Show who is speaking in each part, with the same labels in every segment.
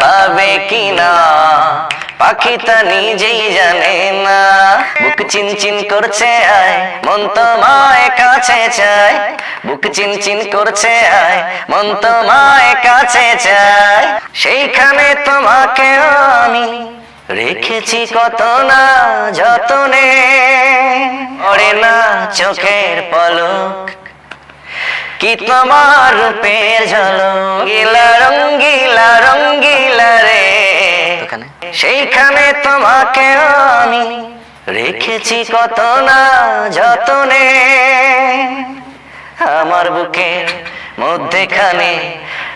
Speaker 1: পাবে কিনা পাখিটা নিজেই জানে না। বুক চিনচিন করছে আয় মন তোমায় কাছে চায়, বুক চিনচিন করছে আয় মন তোমায় কাছে চায়। সেইখানে তোমাকে আমি রেখেছি কত না যতনে, পড়ে না চোখের পলক কি তোমার রূপের ঝলক। গিলা রঙ্গিলা রঙ্গিলা রে, সেইখানে তোমাকে আমি রেখেছি কত না যতনে। আমার বুকের মধ্যেখানে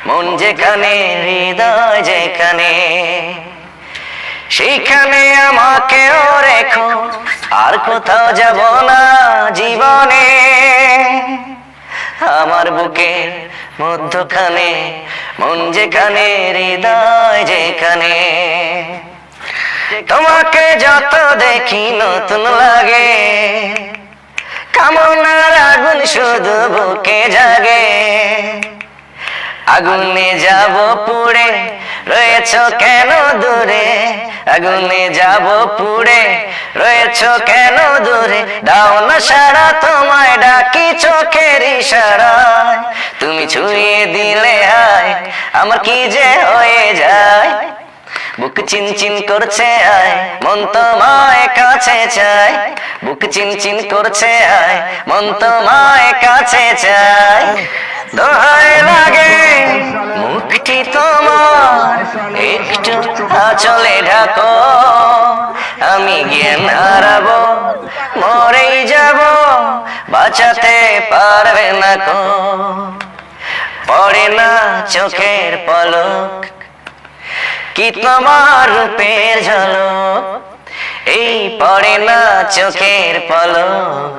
Speaker 1: মন যেখানে হৃদয় যেখানে, সেইখানে আমাকেও রেখো আর কোথাও যাব না জীবনে। আমার বুকের মধ্যখানে মন যেখানে হৃদয় যেখানে, তোমাকে যত দেখি নতুন লাগে, কামনার আগুন শুধু বুকে জাগে। আগুনে যাব পুড়ে রয়েছ কেন দূরে, আগুনে যাব পুড়ে রয়েছ কেন দূরে। দাও না সারা তোমায় ডাকি চোখের ইশারায়, তুমি ছুঁয়ে দিলে হায় আমার কি যে হয়ে যায়। বুক চিনচিন করছে আয় মন তোমায় কাছে চায়, বুক চিনচিন করছে আয় মন তোমায় কাছে চায়। দোহাই লাগে মুখটি তোমার একটু আঁচলে ঢাকো, আমি জ্ঞান হারাবো মরেই যাব বাঁচাতে পারবে না কো। পড়ে না চোখের পলক কি তোমার রূপের ঝলক, এই পড়ে না চোখের পলক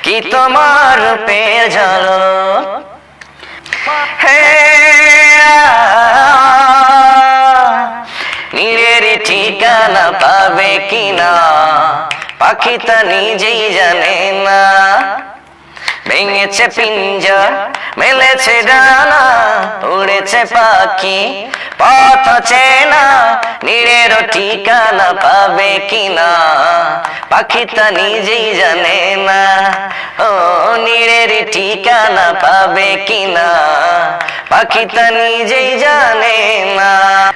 Speaker 1: কি তোমার রূপের ঝলক। হে নীড়ের ঠিকানা পাবে কিনা পাখিটা নিজেই জানে না। ভেঙেছে পিঞ্জর মেলেছে ডানা উড়েছে পাখি পথ চেনা, নীড়ের ঠিকানা পাবে কিনা পাখিটা নিজেই জানে না। ও নীড়ের ঠিকানা পাবে কিনা পাখিটা নিজেই জানে না।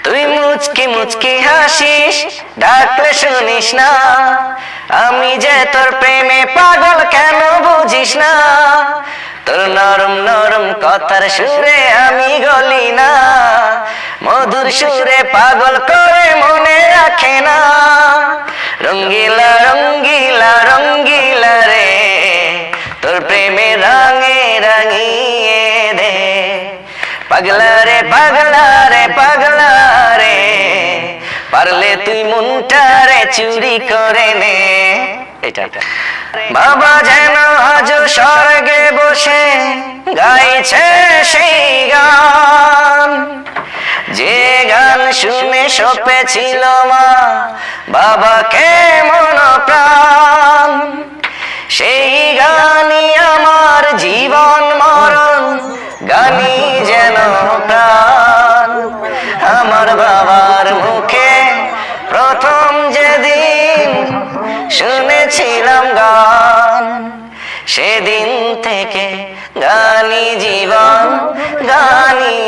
Speaker 1: তুই মুচকি মুচকি হাসিস ডাকলে শুনিস না, আমি যে তোর প্রেমে পাগল কেন বুঝিস না। তোর নরম নরম কথার সুরে আমি গলি না, মধুর সুরে পাগল করে মনে রাখে না। রঙ্গিলা রঙ্গিলা রঙ্গিলা রে, তোর প্রেমে রঙে রাঙিয়ে দে। পাগলা রে পাগলা রে পাগলা রে, পারলে তুই মনটারে চুরি করে নে। এটা বাবা যেন আজ স্বর্গে বসে গাইছে সেই গান, যে গান শুনে সপেছিল মা বাবাকে মন প্রাণ। সেই গানই আমার জীবন মরণ, গানই যেন প্রাণ। আমার বাবার মুখে প্রথম যেদিন শুনেছিলাম গান, সেদিন থেকে গানই জীবন গানই